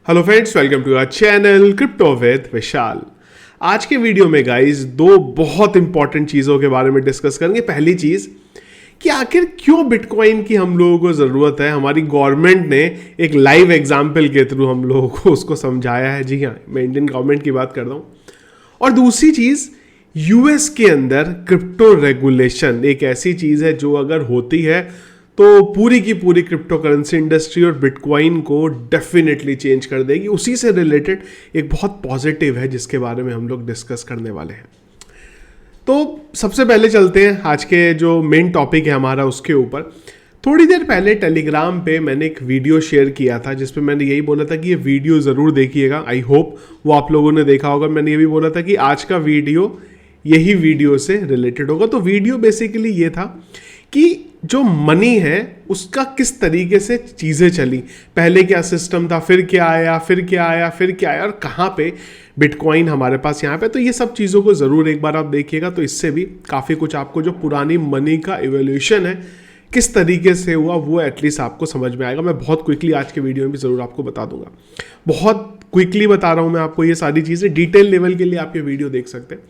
Hello friends, welcome to our channel crypto with Vishal. आज के video में गाइस दो बहुत इंपॉर्टेंट चीज़ों के बारे में डिस्कस करेंगे। पहली चीज़ कि आखिर क्यों बिटकॉइन की हम लोगों को ज़रूरत है। हमारी गवर्नमेंट ने एक लाइव एग्जाम्पल के थ्रू हम लोगों को उसको समझाया है। जी हाँ, मैं इंडियन गवर्नमेंट की बात कर रहा हूँ। और दूसरी चीज़, यूएस के अंदर क्रिप्टो रेगुलेशन एक ऐसी चीज़ है जो अगर होती है तो पूरी की पूरी क्रिप्टो करेंसी इंडस्ट्री और बिटकॉइन को डेफिनेटली चेंज कर देगी। उसी से रिलेटेड एक बहुत पॉजिटिव है जिसके बारे में हम लोग डिस्कस करने वाले हैं। तो सबसे पहले चलते हैं आज के जो मेन टॉपिक है हमारा उसके ऊपर। थोड़ी देर पहले टेलीग्राम पे मैंने एक वीडियो शेयर किया था जिसपे मैंने यही बोला था कि ये वीडियो ज़रूर देखिएगा। आई होप वो आप लोगों ने देखा होगा। मैंने ये भी बोला था कि आज का वीडियो यही वीडियो से रिलेटेड होगा। तो वीडियो बेसिकली ये था कि जो मनी है उसका किस तरीके से चीज़ें चली, पहले क्या सिस्टम था, फिर क्या आया, फिर क्या आया, फिर क्या आया और कहाँ पे बिटकॉइन हमारे पास यहाँ पे। तो ये सब चीज़ों को ज़रूर एक बार आप देखिएगा तो इससे भी काफ़ी कुछ आपको जो पुरानी मनी का इवोल्यूशन है किस तरीके से हुआ वो एटलीस्ट आपको समझ में आएगा। मैं बहुत क्विकली आज के वीडियो में भी ज़रूर आपको बता दूंगा। बहुत क्विकली बता रहा हूँ मैं आपको ये सारी चीज़ें। डिटेल लेवल के लिए आप ये वीडियो देख सकते हैं।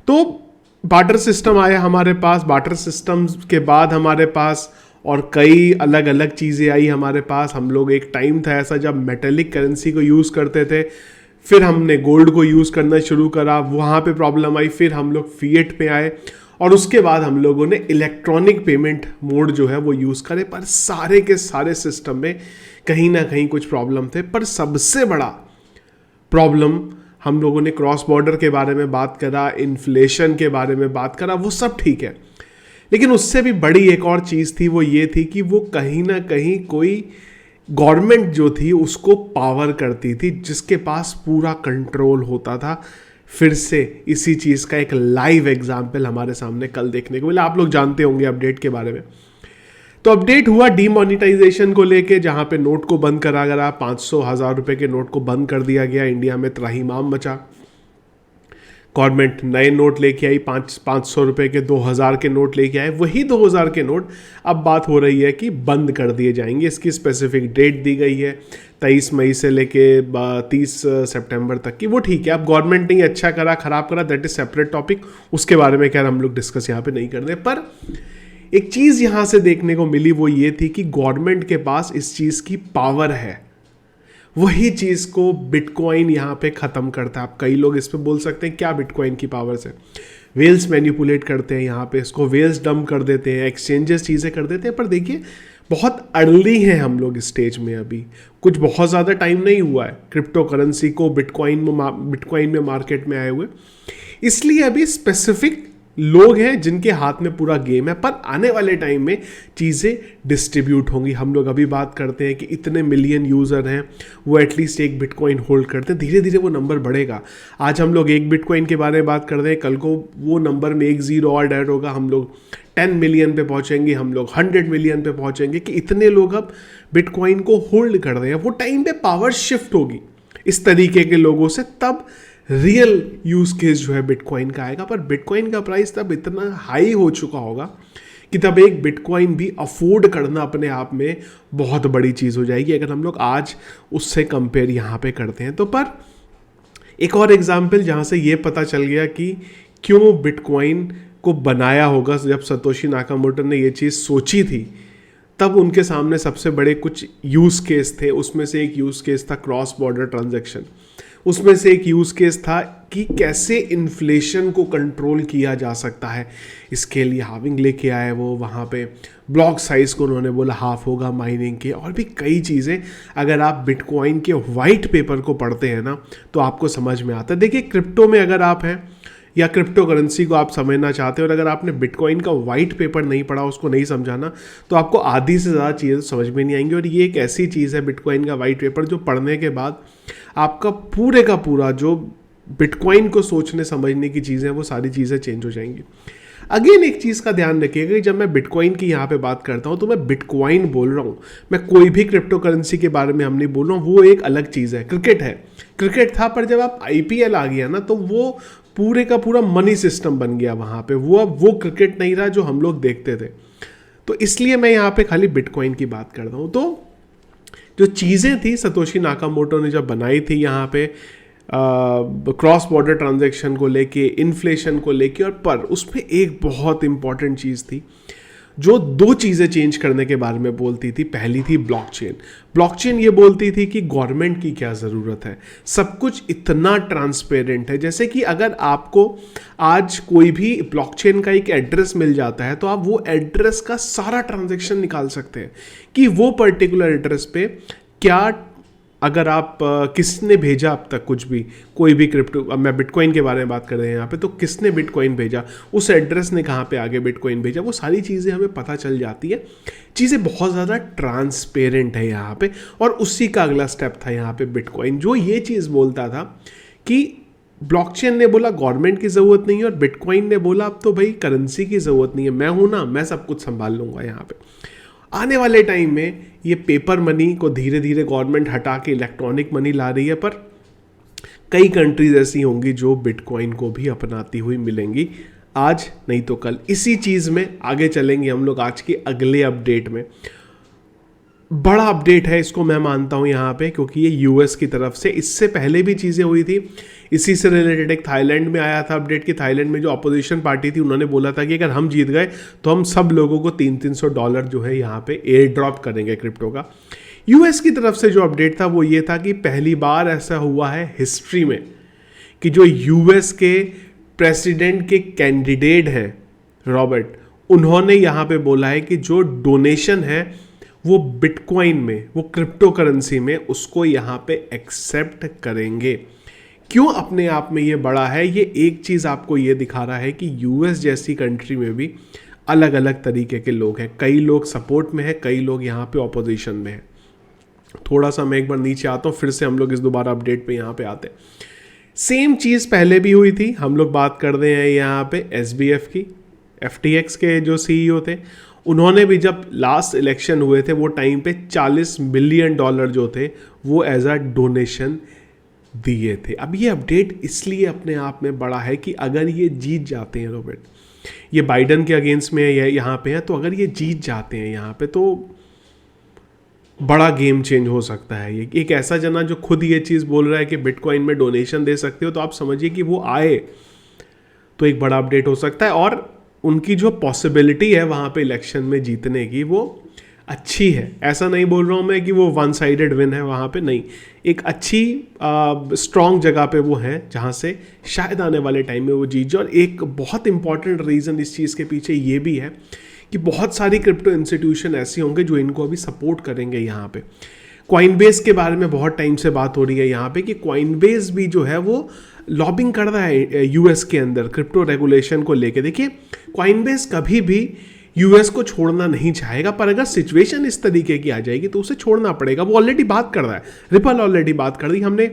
तो बार्टर सिस्टम आया हमारे पास। बार्टर सिस्टम के बाद हमारे पास और कई अलग अलग चीज़ें आई हमारे पास। हम लोग एक टाइम था ऐसा जब मेटेलिक करेंसी को यूज़ करते थे, फिर हमने गोल्ड को यूज़ करना शुरू करा, वहाँ पे प्रॉब्लम आई, फिर हम लोग फिएट पे आए और उसके बाद हम लोगों ने इलेक्ट्रॉनिक पेमेंट मोड जो है वो यूज़ करे। पर सारे के सारे सिस्टम में कहीं ना कहीं कुछ प्रॉब्लम थे। पर सबसे बड़ा प्रॉब्लम हम लोगों ने क्रॉस बॉर्डर के बारे में बात करा, इन्फ्लेशन के बारे में बात करा, वो सब ठीक है। लेकिन उससे भी बड़ी एक और चीज़ थी, वो ये थी कि वो कहीं ना कहीं कोई गवर्नमेंट जो थी उसको पावर करती थी जिसके पास पूरा कंट्रोल होता था। फिर से इसी चीज़ का एक लाइव एग्जाम्पल हमारे सामने कल देखने को मिला। आप लोग जानते होंगे अपडेट के बारे में। तो अपडेट हुआ डीमोनेटाइजेशन को लेके, जहां पे नोट को बंद करा गया। 500,000 रुपए के नोट को बंद कर दिया गया। इंडिया में त्राहिमाम मचा। गवर्नमेंट नए नोट लेके आई, 500 रुपए के 2000 के नोट लेके आए। वही 2000 के नोट अब बात हो रही है कि बंद कर दिए जाएंगे। इसकी स्पेसिफिक डेट दी गई है 23 मई से लेके 30 सितंबर तक की। वो ठीक है। अब गवर्नमेंट ने अच्छा करा खराब करा दैट इज सेपरेट टॉपिक, उसके बारे में क्या हम लोग डिस्कस यहाँ पे नहीं कर रहे। पर एक चीज़ यहाँ से देखने को मिली वो ये थी कि गवर्नमेंट के पास इस चीज़ की पावर है। वही चीज़ को बिटकॉइन यहाँ पे ख़त्म करता है। आप कई लोग इस पे बोल सकते हैं क्या बिटकॉइन की पावर से वेल्स मैनिपुलेट करते हैं, यहाँ पे इसको वेल्स डंप कर देते हैं, एक्सचेंजेस चीज़ें कर देते हैं। पर देखिए बहुत अर्ली हैं हम लोग इस स्टेज में। अभी कुछ बहुत ज़्यादा टाइम नहीं हुआ है क्रिप्टो करेंसी को बिटकॉइन में मार्केट में आए हुए। इसलिए अभी स्पेसिफिक लोग हैं जिनके हाथ में पूरा गेम है। पर आने वाले टाइम में चीज़ें डिस्ट्रीब्यूट होंगी। हम लोग अभी बात करते हैं कि इतने मिलियन यूज़र हैं वो एटलीस्ट एक बिटकॉइन होल्ड करते हैं। धीरे धीरे वो नंबर बढ़ेगा। आज हम लोग एक बिटकॉइन के बारे में बात कर रहे हैं, कल को वो नंबर में एक जीरो और ऐड होगा। हम लोग 10 मिलियन पे पहुंचेंगे, हम लोग 100 मिलियन पे पहुंचेंगे कि इतने लोग अब बिटकॉइन को होल्ड कर रहे हैं। वो टाइम पे पावर शिफ्ट होगी इस तरीके के लोगों से, तब रियल यूज केस जो है बिटकॉइन का आएगा। पर बिटकॉइन का प्राइस तब इतना हाई हो चुका होगा कि तब एक बिटकॉइन भी अफोर्ड करना अपने आप में बहुत बड़ी चीज़ हो जाएगी अगर हम लोग आज उससे कंपेयर यहाँ पे करते हैं तो। पर एक और एग्जांपल जहाँ से ये पता चल गया कि क्यों बिटकॉइन को बनाया होगा। जब सतोशी नाकामोटो ने ये चीज़ सोची थी तब उनके सामने सबसे बड़े कुछ यूज़ केस थे। उसमें से एक यूज़ केस था क्रॉस बॉर्डर ट्रांजैक्शन। उसमें से एक यूज़ केस था कि कैसे इन्फ्लेशन को कंट्रोल किया जा सकता है। इसके लिए हाविंग लेके आए वो, वहाँ पे ब्लॉक साइज़ को उन्होंने बोला हाफ होगा माइनिंग के, और भी कई चीज़ें। अगर आप बिटकॉइन के वाइट पेपर को पढ़ते हैं ना तो आपको समझ में आता है। देखिए क्रिप्टो में अगर आप हैं या क्रिप्टो करेंसी को आप समझना चाहते हो और अगर आपने बिटकॉइन का वाइट पेपर नहीं पढ़ा, उसको नहीं समझाना, तो आपको आधी से ज़्यादा चीज़ें समझ में नहीं आएंगी। और ये एक ऐसी चीज़ है बिटकॉइन का वाइट पेपर जो पढ़ने के बाद आपका पूरे का पूरा जो बिटकॉइन को सोचने समझने की चीज़ें हैं वो सारी चीज़ें चेंज हो जाएंगी। अगेन एक चीज़ का ध्यान रखिएगा कि जब मैं बिटकॉइन की यहाँ पे बात करता हूँ तो मैं बिटकॉइन बोल रहा हूँ, मैं कोई भी क्रिप्टो करेंसी के बारे में हम नहीं बोल रहा हूँ। वो एक अलग चीज़ है। क्रिकेट है, क्रिकेट था, पर जब आप IPL आ गया ना तो वो पूरे का पूरा मनी सिस्टम बन गया वहाँ पे। वो अब वो क्रिकेट नहीं रहा जो हम लोग देखते थे। तो इसलिए मैं यहाँ पे खाली बिटकॉइन की बात कर रहा हूँ। तो जो चीज़ें थी सतोशी नाकामोटो ने जब बनाई थी यहाँ पे क्रॉस बॉर्डर ट्रांजैक्शन को लेके, इन्फ्लेशन को लेके, और पर उसमें एक बहुत इंपॉर्टेंट चीज़ थी जो दो चीज़ें चेंज करने के बारे में बोलती थी। पहली थी ब्लॉकचेन। ब्लॉकचेन ये बोलती थी कि गवर्नमेंट की क्या ज़रूरत है, सब कुछ इतना ट्रांसपेरेंट है। जैसे कि अगर आपको आज कोई भी ब्लॉकचेन का एक एड्रेस मिल जाता है तो आप वो एड्रेस का सारा ट्रांजैक्शन निकाल सकते हैं कि वो पर्टिकुलर एड्रेस पे क्या, अगर आप किसने भेजा अब तक कुछ भी, कोई भी क्रिप्टो, अब मैं बिटकॉइन के बारे में बात कर रहे हैं यहाँ पे, तो किसने बिटकॉइन भेजा, उस एड्रेस ने कहाँ पे आगे बिटकॉइन भेजा, वो सारी चीज़ें हमें पता चल जाती है। चीज़ें बहुत ज़्यादा ट्रांसपेरेंट है यहाँ पे, और उसी का अगला स्टेप था यहाँ पे बिटकॉइन, जो ये चीज़ बोलता था कि ब्लॉकचेन ने बोला गवर्नमेंट की ज़रूरत नहीं है, और बिटकॉइन ने बोला अब तो भाई करेंसी की ज़रूरत नहीं है, मैं हूँ ना, मैं सब कुछ संभाल लूँगा। यहाँ पे आने वाले टाइम में ये पेपर मनी को धीरे धीरे गवर्नमेंट हटा के इलेक्ट्रॉनिक मनी ला रही है, पर कई कंट्रीज ऐसी होंगी जो बिटकॉइन को भी अपनाती हुई मिलेंगी, आज नहीं तो कल। इसी चीज़ में आगे चलेंगे हम लोग आज के अगले अपडेट में। बड़ा अपडेट है, इसको मैं मानता हूँ यहाँ पे, क्योंकि ये यूएस की तरफ से, इससे पहले भी चीज़ें हुई थी। इसी से रिलेटेड एक थाईलैंड में आया था अपडेट कि थाईलैंड में जो अपोजिशन पार्टी थी उन्होंने बोला था कि अगर हम जीत गए तो हम सब लोगों को $300 जो है यहाँ पे एयर ड्रॉप करेंगे क्रिप्टो का। यूएस की तरफ से जो अपडेट था वो ये था कि पहली बार ऐसा हुआ है हिस्ट्री में कि जो यूएस के प्रेसिडेंट के कैंडिडेट हैं रॉबर्ट, उन्होंने यहाँ पे बोला है कि जो डोनेशन है वो बिटकॉइन में, वो क्रिप्टो करेंसी में, उसको यहाँ पे एक्सेप्ट करेंगे। क्यों अपने आप में ये बड़ा है? ये एक चीज़ आपको ये दिखा रहा है कि यूएस जैसी कंट्री में भी अलग अलग तरीके के लोग हैं। कई लोग सपोर्ट में हैं, कई लोग यहाँ पे ऑपोजिशन में हैं। थोड़ा सा मैं एक बार नीचे आता हूँ, फिर से हम लोग इस दोबारा अपडेट पे यहाँ पे आते हैं। सेम चीज़ पहले भी हुई थी। हम लोग बात कर रहे हैं यहाँ पे एसबीएफ की, एफटीएक्स के जो सीईओ थे, उन्होंने भी जब लास्ट इलेक्शन हुए थे वो टाइम पे $40 मिलियन जो थे वो एज अ डोनेशन दिए थे। अब ये अपडेट इसलिए अपने आप में बड़ा है कि अगर ये जीत जाते हैं रॉबर्ट, ये बाइडन के अगेंस्ट में है, यहाँ पे है, तो अगर ये जीत जाते हैं यहाँ पे तो बड़ा गेम चेंज हो सकता है। ये एक ऐसा जना जो खुद ये चीज़ बोल रहा है कि बिटकॉइन में डोनेशन दे सकते हो, तो आप समझिए कि वो आए तो एक बड़ा अपडेट हो सकता है। और उनकी जो पॉसिबिलिटी है वहाँ पे इलेक्शन में जीतने की वो अच्छी है। ऐसा नहीं बोल रहा हूँ मैं कि वो वन साइडेड विन है वहाँ पे, नहीं, एक अच्छी स्ट्रॉन्ग जगह पे वो हैं जहाँ से शायद आने वाले टाइम में वो जीत जाए। और एक बहुत इंपॉर्टेंट रीज़न इस चीज़ के पीछे ये भी है कि बहुत सारी क्रिप्टो इंस्टीट्यूशन ऐसे होंगे जो इनको अभी सपोर्ट करेंगे यहाँ पे। कॉइनबेस के बारे में बहुत टाइम से बात हो रही है यहाँ पे कि कॉइनबेस भी जो है वो लॉबिंग कर रहा है यूएस के अंदर क्रिप्टो रेगुलेशन को लेके। देखिए, कॉइनबेस कभी भी यूएस को छोड़ना नहीं चाहेगा, पर अगर सिचुएशन इस तरीके की आ जाएगी तो उसे छोड़ना पड़ेगा। वो ऑलरेडी बात कर रहा है, रिपल ऑलरेडी बात कर दी, हमने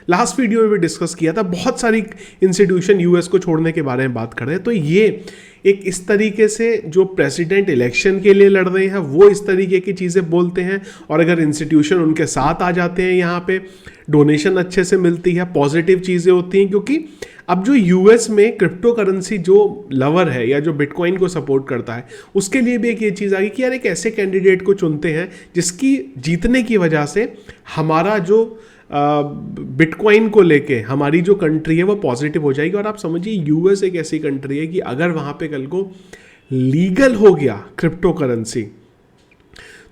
लास्ट वीडियो में भी डिस्कस किया था। बहुत सारी इंस्टीट्यूशन यूएस को छोड़ने के बारे में बात कर रहे हैं। तो ये एक इस तरीके से जो प्रेसिडेंट इलेक्शन के लिए लड़ रहे हैं वो इस तरीके की चीज़ें बोलते हैं, और अगर इंस्टीट्यूशन उनके साथ आ जाते हैं, यहाँ पे डोनेशन अच्छे से मिलती है, पॉजिटिव चीज़ें होती हैं। क्योंकि अब जो यूएस में क्रिप्टो करेंसी जो लवर है या जो बिटकॉइन को सपोर्ट करता है, उसके लिए भी एक ये चीज़ आ गई कि यार एक ऐसे कैंडिडेट को चुनते हैं जिसकी जीतने की वजह से हमारा जो बिटकॉइन को लेके हमारी जो कंट्री है वो पॉजिटिव हो जाएगी। और आप समझिए यूएस एक ऐसी कंट्री है कि अगर वहाँ पे कल को लीगल हो गया क्रिप्टो करेंसी,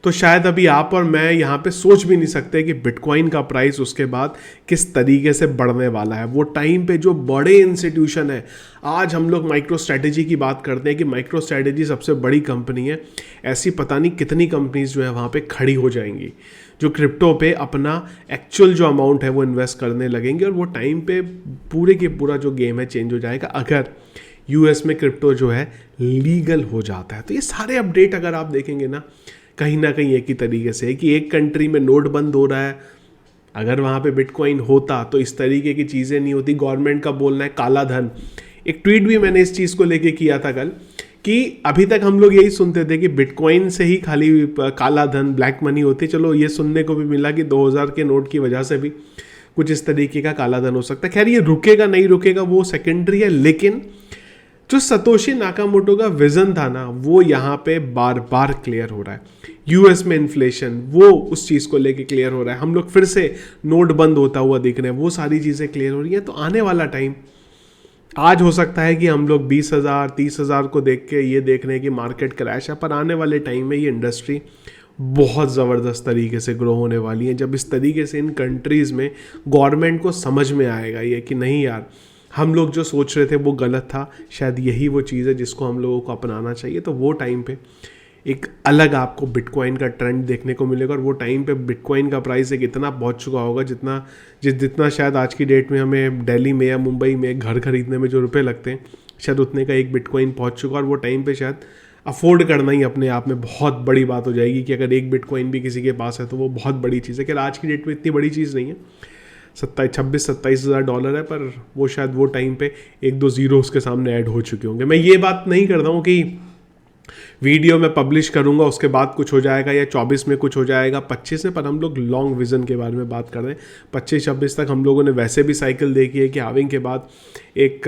तो शायद अभी आप और मैं यहाँ पे सोच भी नहीं सकते कि बिटकॉइन का प्राइस उसके बाद किस तरीके से बढ़ने वाला है। वो टाइम पे जो बड़े इंस्टीट्यूशन है, आज हम लोग माइक्रो स्ट्रैटेजी की बात करते हैं कि माइक्रो स्ट्रैटेजी सबसे बड़ी कंपनी है, ऐसी पता नहीं कितनी कंपनीज जो है वहाँ पे खड़ी हो जाएंगी जो क्रिप्टो पे अपना एक्चुअल जो अमाउंट है वो इन्वेस्ट करने लगेंगे। और वो टाइम पे पूरे के पूरा जो गेम है चेंज हो जाएगा अगर यूएस में क्रिप्टो जो है लीगल हो जाता है। तो ये सारे अपडेट अगर आप देखेंगे ना कहीं एक ही तरीके से है कि एक कंट्री में नोट बंद हो रहा है, अगर वहाँ पे बिटकॉइन होता तो इस तरीके की चीज़ें नहीं होती। गवर्नमेंट का बोलना है काला धन, एक ट्वीट भी मैंने इस चीज़ को लेके किया था कल कि अभी तक हम लोग यही सुनते थे कि बिटकॉइन से ही खाली काला धन, ब्लैक मनी होती। चलो ये सुनने को भी मिला कि 2000 के नोट की वजह से भी कुछ इस तरीके का काला धन हो सकता है। खैर ये रुकेगा नहीं रुकेगा वो सेकेंडरी है, लेकिन जो सतोशी नाकामोटो का विजन था ना, वो यहाँ पे बार बार क्लियर हो रहा है। यूएस में इन्फ्लेशन, वो उस चीज़ को लेके क्लियर हो रहा है। हम लोग फिर से नोट बंद होता हुआ दिख रहे हैं, वो सारी चीज़ें क्लियर हो रही हैं। तो आने वाला टाइम, आज हो सकता है कि हम लोग 20,000 30,000 को देख के ये देख रहे हैं कि मार्केट क्रैश है, पर आने वाले टाइम में ये इंडस्ट्री बहुत ज़बरदस्त तरीके से ग्रो होने वाली है, जब इस तरीके से इन कंट्रीज़ में गवर्नमेंट को समझ में आएगा ये कि नहीं यार, हम लोग जो सोच रहे थे वो गलत था, शायद यही वो चीज़ है जिसको हम लोगों को अपनाना चाहिए। तो वो टाइम पे एक अलग आपको बिटकॉइन का ट्रेंड देखने को मिलेगा, और वो टाइम पे बिटकॉइन का प्राइस एक इतना पहुंच चुका होगा जितना शायद आज की डेट में हमें दिल्ली में या मुंबई में एक घर खरीदने में जो रुपए लगते हैं, शायद उतने का एक बिटकॉइन पहुंच चुका। और वो टाइम पे शायद अफोर्ड करना ही अपने आप में बहुत बड़ी बात हो जाएगी कि अगर एक बिटकॉइन भी किसी के पास है तो वो बहुत बड़ी चीज़ है। कि आज की डेट में इतनी बड़ी चीज़ नहीं है, 26-27 हज़ार डॉलर है, पर वो शायद वो टाइम पे 1-2 ज़ीरो उसके सामने ऐड हो चुके होंगे। मैं ये बात नहीं करता हूँ कि वीडियो में पब्लिश करूंगा उसके बाद कुछ हो जाएगा, या 24 में कुछ हो जाएगा, 25 में, पर हम लोग लॉन्ग विजन के बारे में बात कर रहे हैं। 25-26 तक हम लोगों ने वैसे भी साइकिल देखी है कि हाविंग के बाद एक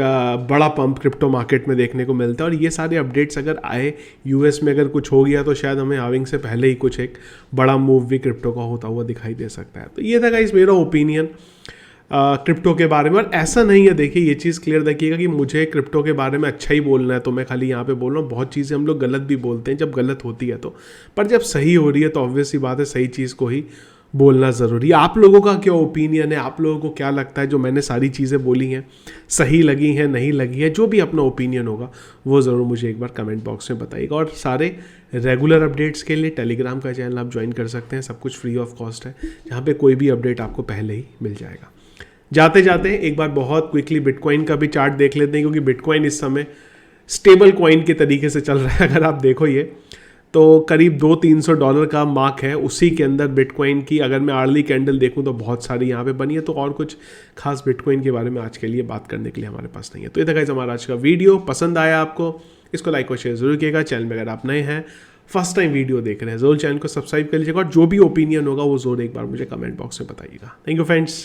बड़ा पंप क्रिप्टो मार्केट में देखने को मिलता है। और ये सारे अपडेट्स अगर आए, यूएस में अगर कुछ हो गया, तो शायद हमें हाविंग से पहले ही कुछ एक बड़ा मूव भी क्रिप्टो का होता हुआ दिखाई दे सकता है। तो ये था गाइस मेरा ओपिनियन क्रिप्टो के बारे में। और ऐसा नहीं है, देखिए ये चीज़ क्लियर रखिएगा कि मुझे क्रिप्टो के बारे में अच्छा ही बोलना है तो मैं खाली यहाँ पे बोल रहा हूँ। बहुत चीज़ें हम लोग गलत भी बोलते हैं जब गलत होती है तो, पर जब सही हो रही है तो ऑब्वियस सी बात है सही चीज़ को ही बोलना ज़रूरी है। आप लोगों का क्या ओपिनियन है, आप लोगों को क्या लगता है जो मैंने सारी चीज़ें बोली हैं सही लगी हैं, नहीं लगी है, जो भी अपना ओपिनियन होगा वो ज़रूर मुझे एक बार कमेंट बॉक्स में बताइएगा। और सारे रेगुलर अपडेट्स के लिए टेलीग्राम का चैनल आप ज्वाइन कर सकते हैं, सब कुछ फ्री ऑफ कॉस्ट है, जहाँ पे कोई भी अपडेट आपको पहले ही मिल जाएगा। जाते जाते एक बार बहुत क्विकली बिटकॉइन का भी चार्ट देख लेते हैं, क्योंकि बिटकॉइन इस समय स्टेबल कॉइन के तरीके से चल रहा है। अगर आप देखो ये तो करीब $200-300 का मार्क है, उसी के अंदर बिटकॉइन की अगर मैं आर्ली कैंडल देखूं तो बहुत सारी यहाँ पे बनी है। तो और कुछ खास बिटकॉइन के बारे में आज के लिए बात करने के लिए हमारे पास नहीं है। तो ये था गाइस हमारा आज का वीडियो। पसंद आया आपको, इसको लाइक और शेयर जरूर कीजिएगा। चैनल में अगर आप नए हैं, फर्स्ट टाइम वीडियो देख रहे हैं, जरूर चैनल को सब्सक्राइब कर लीजिएगा, और जो भी ओपिनियन होगा वो जरूर एक बार मुझे कमेंट बॉक्स में बताइएगा। Thank you friends.